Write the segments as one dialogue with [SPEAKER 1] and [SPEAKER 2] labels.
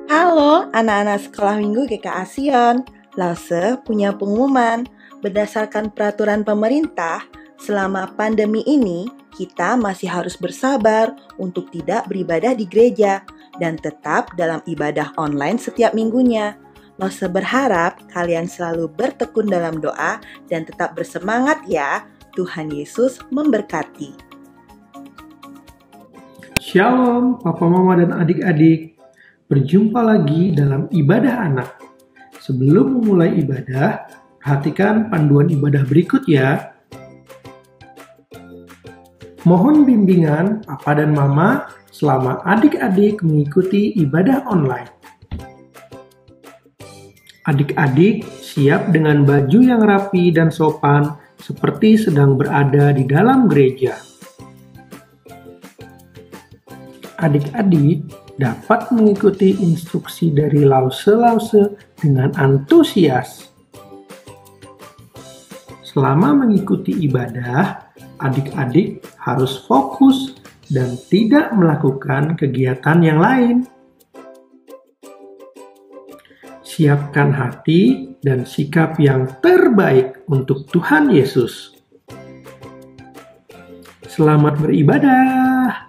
[SPEAKER 1] Halo anak-anak sekolah minggu GKA Sion. Lause punya pengumuman. Berdasarkan peraturan pemerintah, selama pandemi ini kita masih harus bersabar untuk tidak beribadah di gereja dan tetap dalam ibadah online setiap minggunya. Lause berharap kalian selalu bertekun dalam doa dan tetap bersemangat ya. Tuhan Yesus memberkati.
[SPEAKER 2] Shalom Papa Mama dan adik-adik. Berjumpa lagi dalam ibadah anak. Sebelum memulai ibadah, perhatikan panduan ibadah berikut ya. Mohon bimbingan Papa dan Mama selama adik-adik mengikuti ibadah online. Adik-adik siap dengan baju yang rapi dan sopan seperti sedang berada di dalam gereja. Adik-adik dapat mengikuti instruksi dari lause-lause dengan antusias. Selama mengikuti ibadah, adik-adik harus fokus dan tidak melakukan kegiatan yang lain. Siapkan hati dan sikap yang terbaik untuk Tuhan Yesus. Selamat beribadah!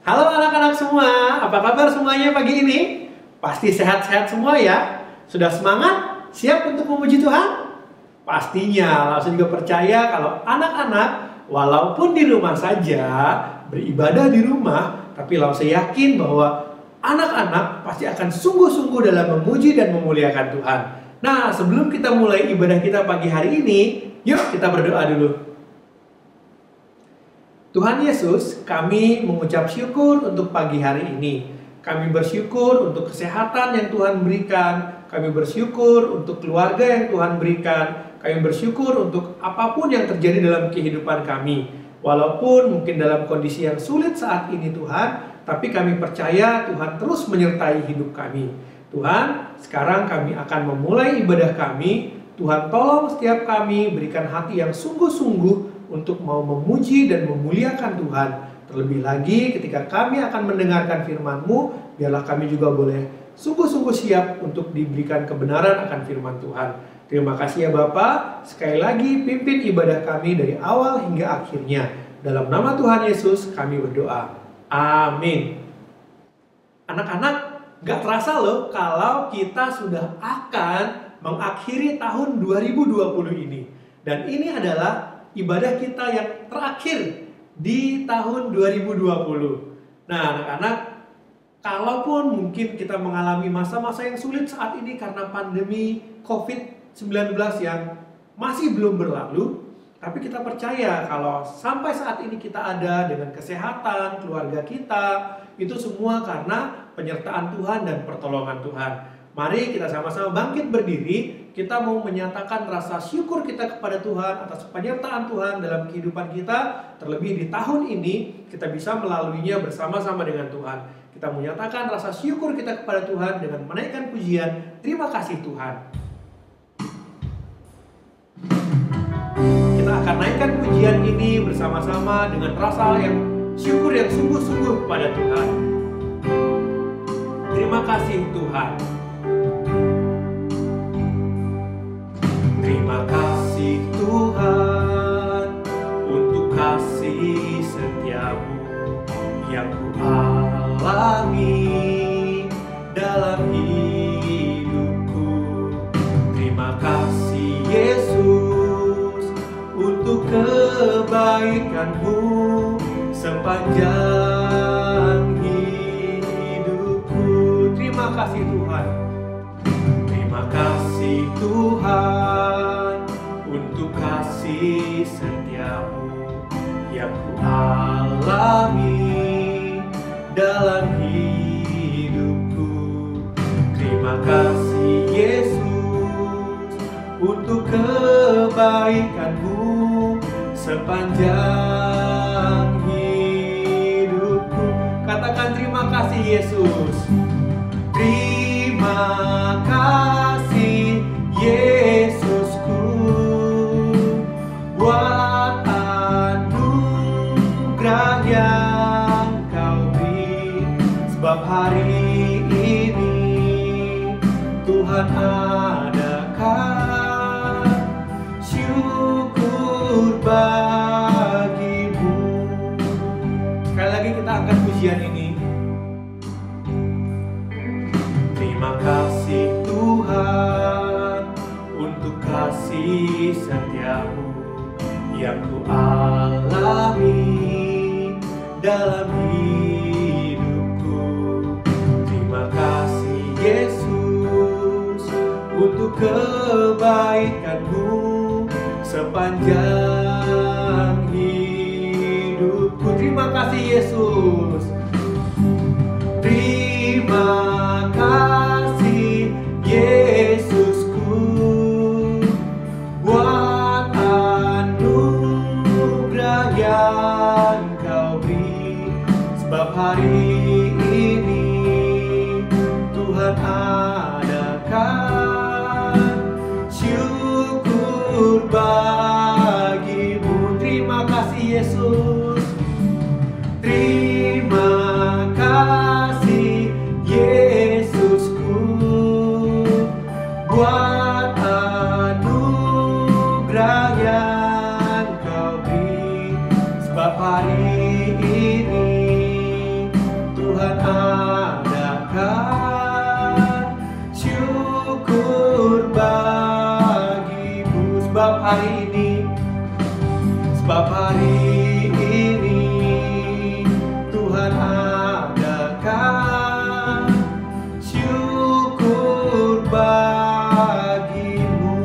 [SPEAKER 3] Halo anak-anak semua, apa kabar semuanya pagi ini? Pasti sehat-sehat semua ya? Sudah semangat? Siap untuk memuji Tuhan? Pastinya, langsung juga percaya kalau anak-anak walaupun di rumah saja, beribadah di rumah, tapi langsung yakin bahwa anak-anak pasti akan sungguh-sungguh dalam memuji dan memuliakan Tuhan. Nah, sebelum kita mulai ibadah kita pagi hari ini, yuk kita berdoa dulu. Tuhan Yesus, kami mengucap syukur untuk pagi hari ini. Kami bersyukur untuk kesehatan yang Tuhan berikan. Kami bersyukur untuk keluarga yang Tuhan berikan. Kami bersyukur untuk apapun yang terjadi dalam kehidupan kami. Walaupun mungkin dalam kondisi yang sulit saat ini Tuhan, tapi kami percaya Tuhan terus menyertai hidup kami. Tuhan, sekarang kami akan memulai ibadah kami. Tuhan tolong setiap kami berikan hati yang sungguh-sungguh untuk mau memuji dan memuliakan Tuhan. Terlebih lagi ketika kami akan mendengarkan firman-Mu, biarlah kami juga boleh sungguh-sungguh siap untuk diberikan kebenaran akan firman Tuhan. Terima kasih ya Bapa. Sekali lagi pimpin ibadah kami dari awal hingga akhirnya. Dalam nama Tuhan Yesus kami berdoa. Amin. Anak-anak, gak terasa loh kalau kita sudah akan mengakhiri tahun 2020 ini. Dan ini adalah ibadah kita yang terakhir di tahun 2020. Nah anak-anak, kalaupun mungkin kita mengalami masa-masa yang sulit saat ini karena pandemi COVID-19 yang masih belum berlalu, tapi kita percaya kalau sampai saat ini kita ada dengan kesehatan, keluarga kita, itu semua karena penyertaan Tuhan dan pertolongan Tuhan. Mari kita sama-sama bangkit berdiri. Kita mau menyatakan rasa syukur kita kepada Tuhan atas penyertaan Tuhan dalam kehidupan kita. Terlebih di tahun ini kita bisa melaluinya bersama-sama dengan Tuhan. Kita menyatakan rasa syukur kita kepada Tuhan dengan menaikkan pujian. Terima kasih Tuhan. Kita akan naikkan pujian ini bersama-sama dengan rasa yang syukur yang sungguh-sungguh kepada Tuhan. Terima kasih Tuhan. Terima kasih Tuhan untuk kasih setiamu yang ku alami dalam hidupku. Terima kasih Yesus untuk kebaikan-Mu sepanjang hidupku. Terima kasih Tuhan. Terima kasih Tuhan untuk kasih setiamu yang ku alami dalam hidupku. Terima kasih Yesus untuk kebaikan-Mu sepanjang hidupku. Katakan terima kasih Yesus. Terima kasih Yesusku buat anugerah yang Kau hari ini Tuhan adakan syukur bagimu. Sekali lagi kita angkat pujian ini. Terima kasih Tuhan untuk kasih setiamu yang ku alami dalam hidupku. Terima kasih Yesus untuk kebaikanmu sepanjang hidupku. Terima kasih Yesus. Terima kasih Yesusku buat anugerah yang Kau beri, sebab hari ini Tuhan adakan syukur bagimu. Terima kasih Yesus. Terima kasih Yesusku buat anugerah yang Kau beri, sebab hari ini Tuhan adakan syukur bagimu. Sebab hari ini Tuhan adakan syukur bagimu.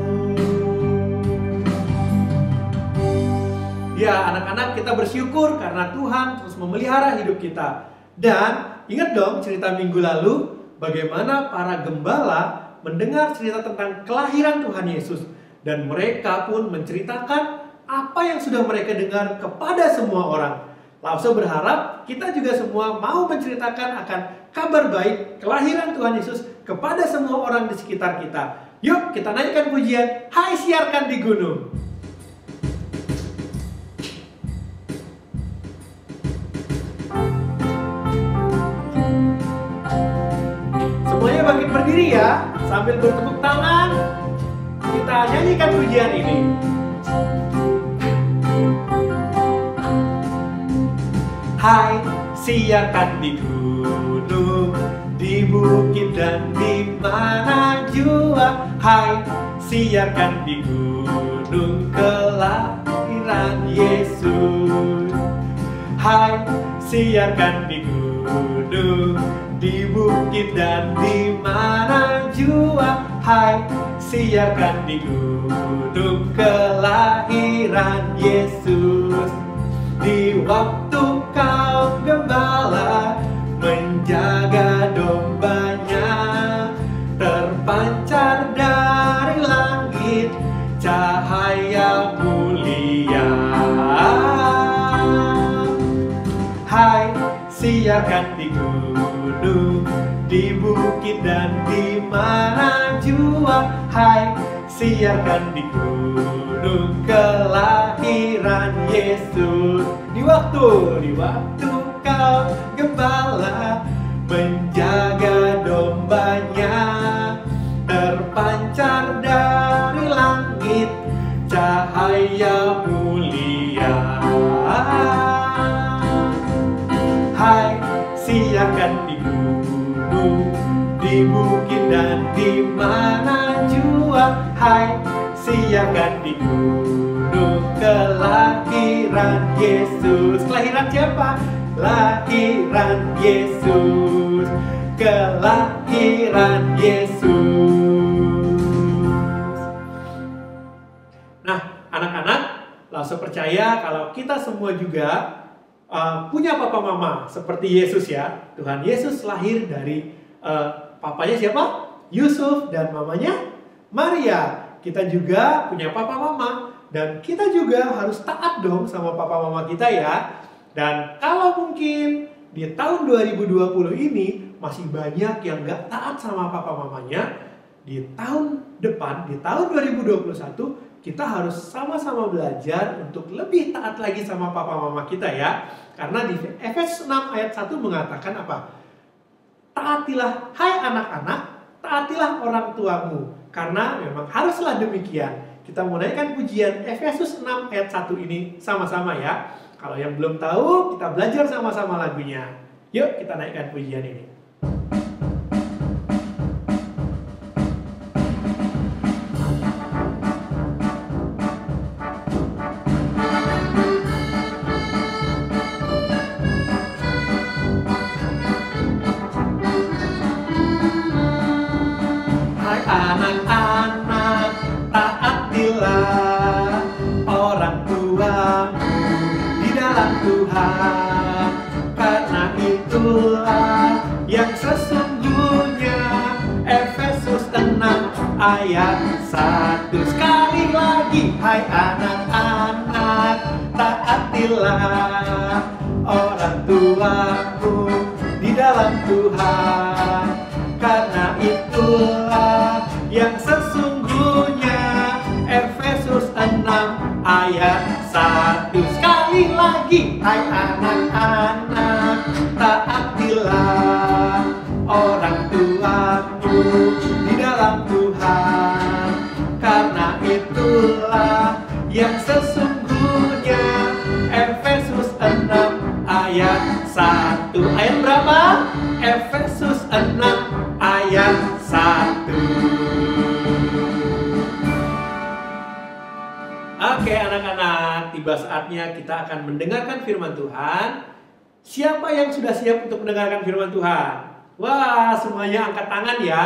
[SPEAKER 3] Ya, anak-anak, kita bersyukur karena Tuhan terus memelihara hidup kita. Dan ingat dong cerita minggu lalu, bagaimana para gembala mendengar cerita tentang kelahiran Tuhan Yesus. Dan mereka pun menceritakan apa yang sudah mereka dengar kepada semua orang. Lause berharap kita juga semua mau menceritakan akan kabar baik kelahiran Tuhan Yesus kepada semua orang di sekitar kita. Yuk kita naikkan pujian, hai siarkan di gunung. Semuanya bangkit berdiri ya, sambil bertepuk tangan. Kita nyanyikan pujian ini. Hai, siarkan di gunung, di bukit dan di mana jua. Hai, siarkan di gunung kelahiran Yesus. Hai, siarkan di gunung, di bukit dan di mana jua. Hai, siarkan di gunung kelahiran Yesus. Di waktu kau gembala menjaga dombanya, terpancar dari langit cahaya mulia. Hai, siarkan di gunung, di bukit dan di mana jua. Hai, siarkan di gunung kelahiran Yesus. Di waktu kau gembala menjaga dombanya, terpancar dari langit cahaya mulia. Hai, siarkan di gunung, di bukit dan di mana jua. Hai, siarkan di gunung kelahiran Yesus. Kelahiran siapa? Kelahiran Yesus. Kelahiran Yesus. Nah, anak-anak, langsung percaya kalau kita semua juga punya papa mama seperti Yesus ya. Tuhan Yesus lahir dari papanya siapa? Yusuf, dan mamanya Maria. Kita juga punya papa mama, dan kita juga harus taat dong sama papa mama kita ya. Dan kalau mungkin di tahun 2020 ini masih banyak yang gak taat sama papa mamanya, di tahun depan, di tahun 2021, kita harus sama-sama belajar untuk lebih taat lagi sama papa mama kita ya. Karena di Efesus 6 ayat 1 mengatakan apa? taatilah hai anak-anak, taatilah orang tuamu. Karena memang haruslah demikian. Kita mau naikkan pujian Efesus 6 ayat 1 ini sama-sama ya. Kalau yang belum tahu, kita belajar sama-sama lagunya. Yuk kita naikkan pujian ini. Hai anak-anak, taatilah orang tuamu di dalam Tuhan. Karena itulah yang sesungguhnya. Efesus 6 ayat 1. Sekali lagi, hai anak-anak, taatilah orang tuamu di dalam Tuhan. Karena itulah yang sesungguhnya. Efesus 6 ayat 1. Sekali lagi, hai anak-anak, taatilah orang tuamu di dalam Tuhan. Karena itulah yang sesungguhnya. Efesus 6 ayat 1. Ayat berapa? Efesus 6 ayat 1. Oke anak-anak, tiba saatnya kita akan mendengarkan firman Tuhan. Siapa yang sudah siap untuk mendengarkan firman Tuhan? Wah, semuanya angkat tangan ya.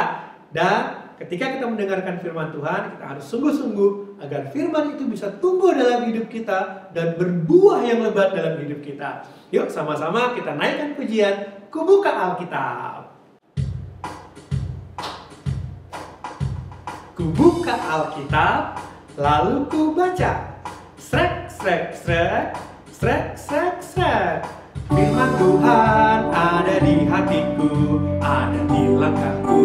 [SPEAKER 3] Dan ketika kita mendengarkan firman Tuhan, kita harus sungguh-sungguh agar firman itu bisa tumbuh dalam hidup kita dan berbuah yang lebat dalam hidup kita. Yuk sama-sama kita naikkan pujian Kubuka Alkitab. Kubuka Alkitab, lalu ku baca. Srek, srek, srek, srek, srek, srek. Firman Tuhan ada di hatiku, ada di langkahku,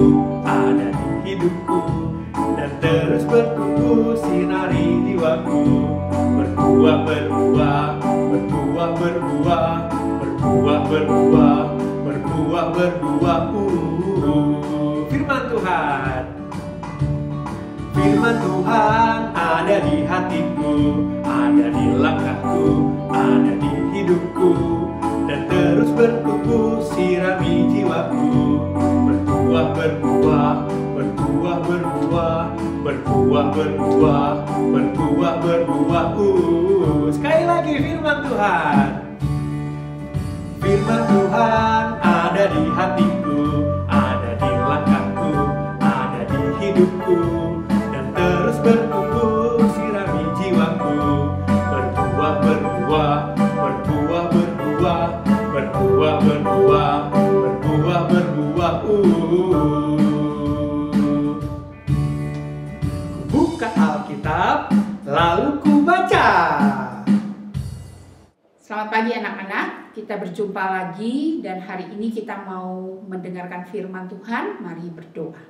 [SPEAKER 3] ada di hidupku, dan terus bertumbuh sinari jiwaku. Berbuah, berbuah, berbuah, berbuah, berbuah, berbuah, berbuah, berbuah. Firman Tuhan. Firman Tuhan ada di hatiku, ada di langkahku, ada di hidupku, dan terus bertumbuh sirami jiwaku. Berbuah, berbuah, berbuah, berbuah, berbuah, berbuah, berbuah, berbuah. Sekali lagi firman Tuhan. Firman Tuhan ada di hatiku, ada di langkahku, ada di hidupku, terus bertumbuh sirami jiwaku. Berbuah, berbuah, berbuah, berbuah, berbuah, berbuah, berbuah, berbuah. Buka Alkitab, lalu ku baca.
[SPEAKER 4] Selamat pagi anak-anak, kita berjumpa lagi dan hari ini kita mau mendengarkan firman Tuhan. Mari berdoa.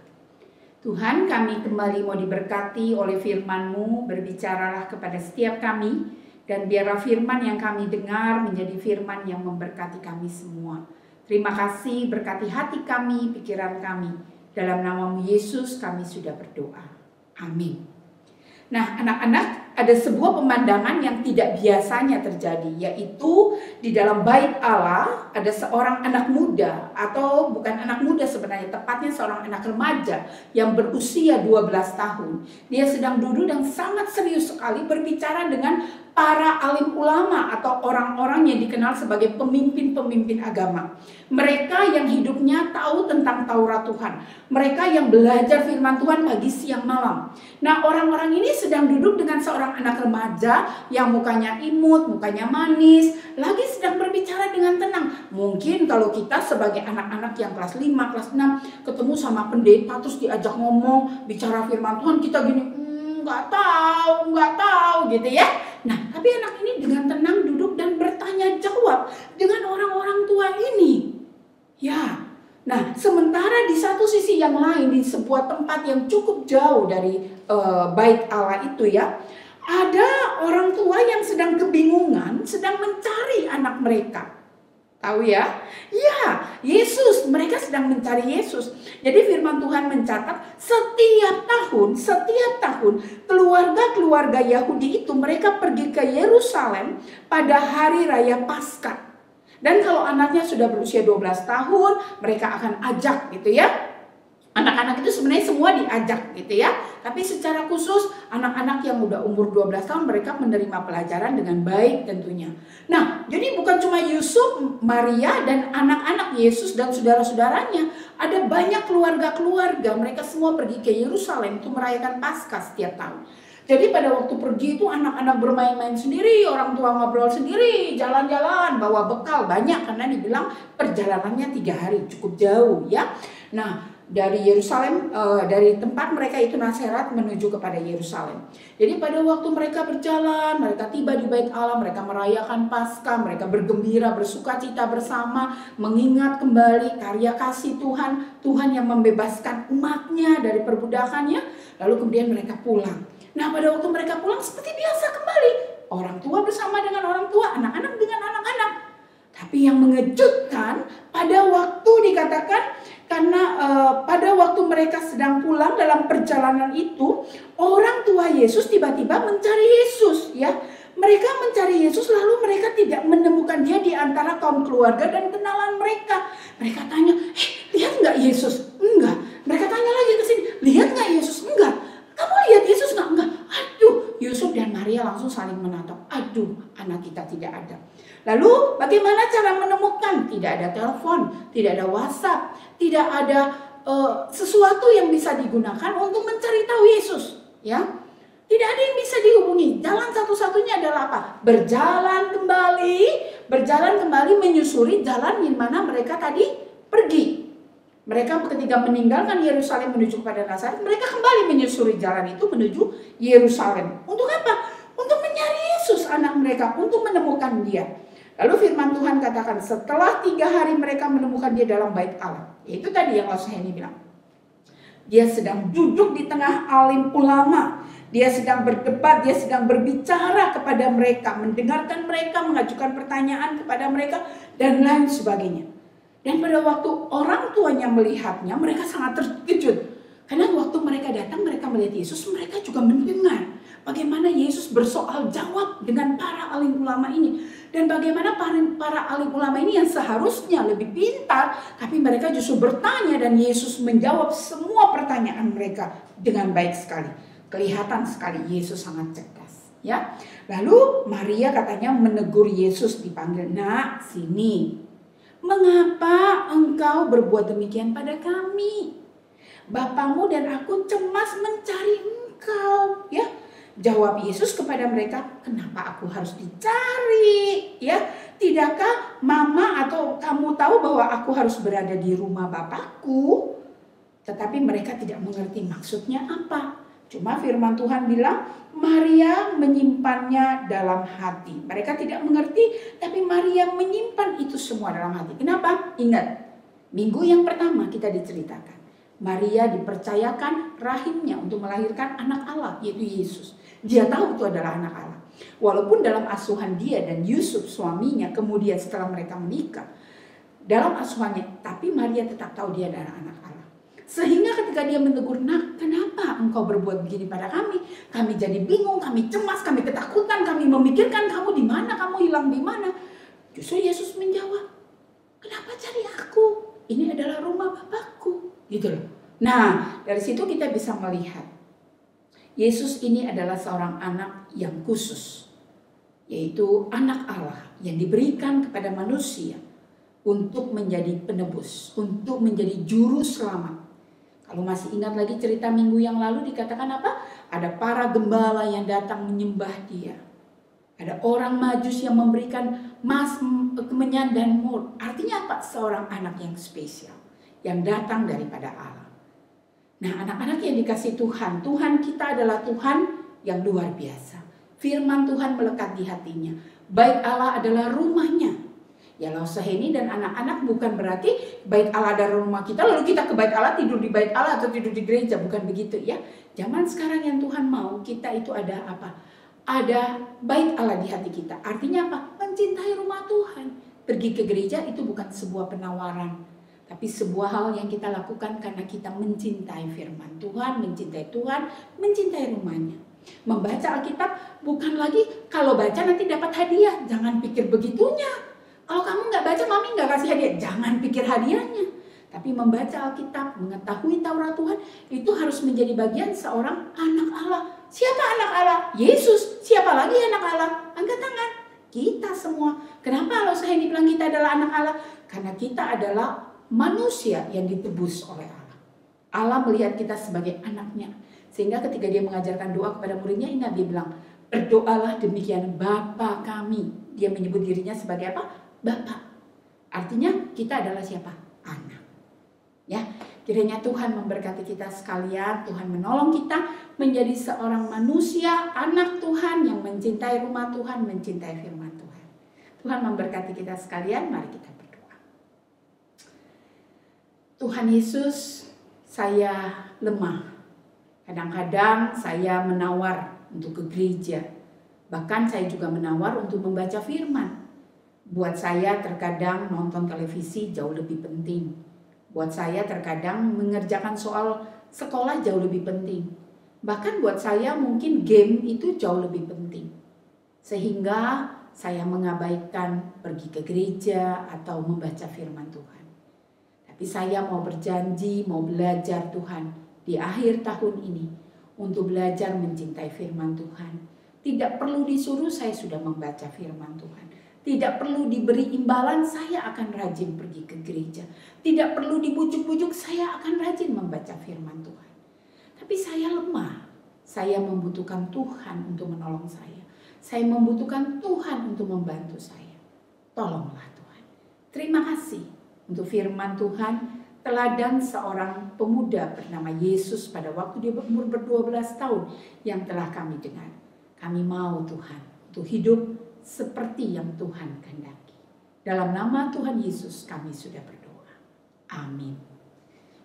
[SPEAKER 4] Tuhan, kami kembali mau diberkati oleh firman-Mu, berbicaralah kepada setiap kami, dan biarlah firman yang kami dengar menjadi firman yang memberkati kami semua. Terima kasih, berkati hati kami, pikiran kami. Dalam nama-Mu Yesus kami sudah berdoa. Amin. Nah anak-anak, ada sebuah pemandangan yang tidak biasanya terjadi, yaitu di dalam bait Allah ada seorang anak muda, atau bukan anak muda sebenarnya, tepatnya seorang anak remaja yang berusia 12 tahun. Dia sedang duduk dan sangat serius sekali berbicara dengan para alim ulama atau orang-orang yang dikenal sebagai pemimpin-pemimpin agama. Mereka yang hidupnya tahu tentang Taurat Tuhan. Mereka yang belajar firman Tuhan pagi, siang, malam. Nah, orang-orang ini sedang duduk dengan seorang anak remaja yang mukanya imut, mukanya manis, lagi sedang berbicara dengan tenang. Mungkin kalau kita sebagai anak-anak yang kelas 5, kelas 6 ketemu sama pendeta terus diajak ngomong, bicara firman Tuhan, kita gini, nggak tahu gitu ya. Nah, tapi anak ini dengan tenang duduk dan bertanya jawab dengan orang-orang tua ini. Ya, nah sementara di satu sisi yang lain, di sebuah tempat yang cukup jauh dari bait Allah itu ya, ada orang tua yang sedang kebingungan, sedang mencari anak mereka. Tahu ya? Ya, Yesus. Mereka sedang mencari Yesus. Jadi firman Tuhan mencatat setiap tahun keluarga-keluarga Yahudi itu mereka pergi ke Yerusalem pada hari raya Paskah. Dan kalau anaknya sudah berusia 12 tahun, mereka akan ajak gitu ya. Anak-anak itu sebenarnya semua diajak gitu ya. Tapi secara khusus anak-anak yang udah umur 12 tahun mereka menerima pelajaran dengan baik tentunya. Nah, jadi bukan cuma Yusuf, Maria dan anak-anak Yesus dan saudara-saudaranya. Ada banyak keluarga-keluarga, mereka semua pergi ke Yerusalem untuk merayakan Paskah setiap tahun. Jadi pada waktu pergi itu anak-anak bermain-main sendiri, orang tua ngobrol sendiri, jalan-jalan, bawa bekal banyak karena dibilang perjalanannya 3 hari, cukup jauh ya. Nah, dari Yerusalem, dari tempat mereka itu Nazaret menuju kepada Yerusalem. Jadi pada waktu mereka berjalan, mereka tiba di Bait Allah, mereka merayakan Paskah, mereka bergembira, bersukacita bersama, mengingat kembali karya kasih Tuhan, Tuhan yang membebaskan umatnya dari perbudakannya, lalu kemudian mereka pulang. Nah, pada waktu mereka pulang seperti biasa kembali, orang tua bersama dengan orang tua, anak-anak dengan anak-anak. Tapi yang mengejutkan pada waktu dikatakan karena pada waktu mereka sedang pulang dalam perjalanan itu, orang tua Yesus tiba-tiba mencari Yesus ya. Mereka mencari Yesus lalu mereka tidak menemukan dia di antara kaum keluarga dan kenalan mereka. Mereka tanya, lihat nggak Yesus? Enggak. Mereka tanya lagi ke sini, lihat nggak Yesus? Enggak. Kamu lihat Yesus nggak? Enggak. Aduh, Yusuf dan Maria langsung saling menatap. Aduh, anak kita tidak ada. Lalu bagaimana cara menemukan? Tidak ada telepon, tidak ada WhatsApp, tidak ada sesuatu yang bisa digunakan untuk mencari tahu Yesus. Ya, tidak ada yang bisa dihubungi. Jalan satu-satunya adalah apa? Berjalan kembali menyusuri jalan di mana mereka tadi pergi. Mereka ketika meninggalkan Yerusalem menuju kepada Nazaret, mereka kembali menyusuri jalan itu menuju Yerusalem. Untuk apa? Untuk mencari Yesus anak mereka, untuk menemukan dia. Lalu firman Tuhan katakan setelah 3 hari mereka menemukan dia dalam Bait Allah. Itu tadi yang Laksaheni bilang. Dia sedang duduk di tengah alim ulama. Dia sedang berdebat, dia sedang berbicara kepada mereka, mendengarkan mereka, mengajukan pertanyaan kepada mereka dan lain sebagainya. Dan pada waktu orang tuanya melihatnya, mereka sangat terkejut. Karena waktu mereka datang, mereka melihat Yesus, mereka juga mendengar bagaimana Yesus bersoal jawab dengan para alim ulama ini. Dan bagaimana para alim ulama ini yang seharusnya lebih pintar, tapi mereka justru bertanya dan Yesus menjawab semua pertanyaan mereka dengan baik sekali. Kelihatan sekali Yesus sangat cerdas. Ya, lalu Maria katanya menegur Yesus, dipanggil, "Nak, sini. Mengapa engkau berbuat demikian pada kami? Bapamu dan aku cemas mencari engkau." Ya, jawab Yesus kepada mereka, "Kenapa aku harus dicari? Ya, tidakkah mama atau kamu tahu bahwa aku harus berada di rumah Bapakku?" Tetapi mereka tidak mengerti maksudnya apa. Cuma firman Tuhan bilang, Maria menyimpannya dalam hati. Mereka tidak mengerti, tapi Maria menyimpan itu semua dalam hati. Kenapa? Ingat, minggu yang pertama kita diceritakan. Maria dipercayakan rahimnya untuk melahirkan anak Allah, yaitu Yesus. Dia tahu itu adalah anak Allah. Walaupun dalam asuhan dia dan Yusuf suaminya, kemudian setelah mereka menikah, dalam asuhannya, tapi Maria tetap tahu dia adalah anak Allah. Sehingga ketika dia menegur, "Nak, kenapa engkau berbuat begini pada kami? Kami jadi bingung, kami cemas, kami ketakutan, kami memikirkan kamu di mana, kamu hilang di mana." Justru Yesus menjawab, "Kenapa cari aku? Ini adalah rumah Bapakku." Gitu loh. Nah, dari situ kita bisa melihat Yesus ini adalah seorang anak yang khusus, yaitu anak Allah yang diberikan kepada manusia untuk menjadi penebus, untuk menjadi juru selamat. Kalau masih ingat lagi cerita minggu yang lalu dikatakan apa? Ada para gembala yang datang menyembah dia. Ada orang Majus yang memberikan emas, kemenyan dan mur. Artinya apa? Seorang anak yang spesial, yang datang daripada Allah. Nah, anak-anak yang dikasih Tuhan, Tuhan kita adalah Tuhan yang luar biasa. Firman Tuhan melekat di hatinya. Bait Allah adalah rumahnya. Ya, Laksaheni dan anak-anak bukan berarti Bait Allah adalah rumah kita, lalu kita ke Bait Allah, tidur di Bait Allah atau tidur di gereja. Bukan begitu ya. Zaman sekarang yang Tuhan mau, kita itu ada apa? Ada Bait Allah di hati kita. Artinya apa? Mencintai rumah Tuhan. Pergi ke gereja itu bukan sebuah penawaran, tapi sebuah hal yang kita lakukan karena kita mencintai firman Tuhan, mencintai rumahnya. Membaca Alkitab bukan lagi kalau baca nanti dapat hadiah. Jangan pikir begitunya. Kalau kamu nggak baca, mami nggak kasih hadiah. Jangan pikir hadiahnya. Tapi membaca Alkitab, mengetahui Taurat Tuhan, itu harus menjadi bagian seorang anak Allah. Siapa anak Allah? Yesus. Siapa lagi anak Allah? Angkat tangan. Kita semua. Kenapa Allah saya bilang kita adalah anak Allah? Karena kita adalah manusia yang ditebus oleh Allah. Allah melihat kita sebagai anaknya. Sehingga ketika dia mengajarkan doa kepada muridnya, ini dia bilang, berdoalah demikian Bapa kami. Dia menyebut dirinya sebagai apa? Bapa. Artinya kita adalah siapa? Anak. Ya, kiranya Tuhan memberkati kita sekalian. Tuhan menolong kita menjadi seorang manusia, anak Tuhan yang mencintai rumah Tuhan, mencintai firman Tuhan. Tuhan memberkati kita sekalian. Mari kita berdoa. Tuhan Yesus, saya lemah. Kadang-kadang saya menawar untuk ke gereja. Bahkan saya juga menawar untuk membaca firman. Buat saya terkadang nonton televisi jauh lebih penting. Buat saya terkadang mengerjakan soal sekolah jauh lebih penting. Bahkan buat saya mungkin game itu jauh lebih penting. Sehingga saya mengabaikan pergi ke gereja atau membaca firman Tuhan. Tapi saya mau berjanji, mau belajar Tuhan di akhir tahun ini untuk belajar mencintai firman Tuhan. Tidak perlu disuruh, saya sudah membaca firman Tuhan. Tidak perlu diberi imbalan, saya akan rajin pergi ke gereja. Tidak perlu dibujuk-bujuk, saya akan rajin membaca firman Tuhan. Tapi saya lemah. Saya membutuhkan Tuhan untuk menolong saya. Saya membutuhkan Tuhan untuk membantu saya. Tolonglah Tuhan. Terima kasih untuk firman Tuhan. Teladan seorang pemuda bernama Yesus pada waktu dia berumur 12 tahun yang telah kami dengar. Kami mau Tuhan untuk hidup seperti yang Tuhan kehendaki. Dalam nama Tuhan Yesus kami sudah berdoa. Amin.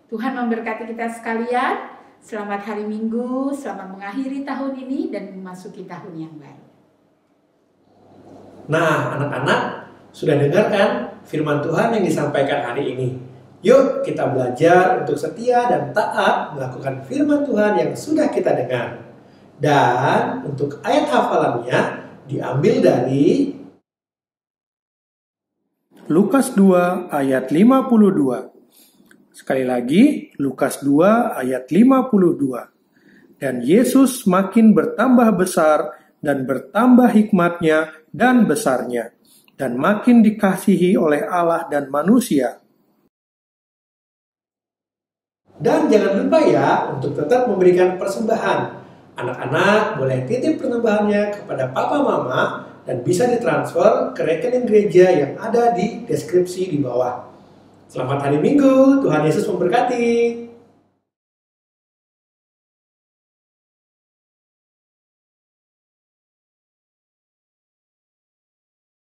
[SPEAKER 4] Tuhan memberkati kita sekalian. Selamat hari Minggu, selamat mengakhiri tahun ini dan memasuki tahun yang baru.
[SPEAKER 3] Nah, anak-anak sudah dengar kan firman Tuhan yang disampaikan hari ini? Yuk kita belajar untuk setia dan taat melakukan firman Tuhan yang sudah kita dengar. Dan untuk ayat hafalannya diambil dari
[SPEAKER 2] Lukas 2 ayat 52. Sekali lagi, Lukas 2 ayat 52. Dan Yesus makin bertambah besar dan bertambah hikmatnya dan besarnya, dan makin dikasihi oleh Allah dan manusia.
[SPEAKER 3] Dan jangan lupa ya untuk tetap memberikan persembahan. Anak-anak boleh titip persembahannya kepada papa mama dan bisa ditransfer ke rekening gereja yang ada di deskripsi di bawah. Selamat hari Minggu, Tuhan Yesus memberkati.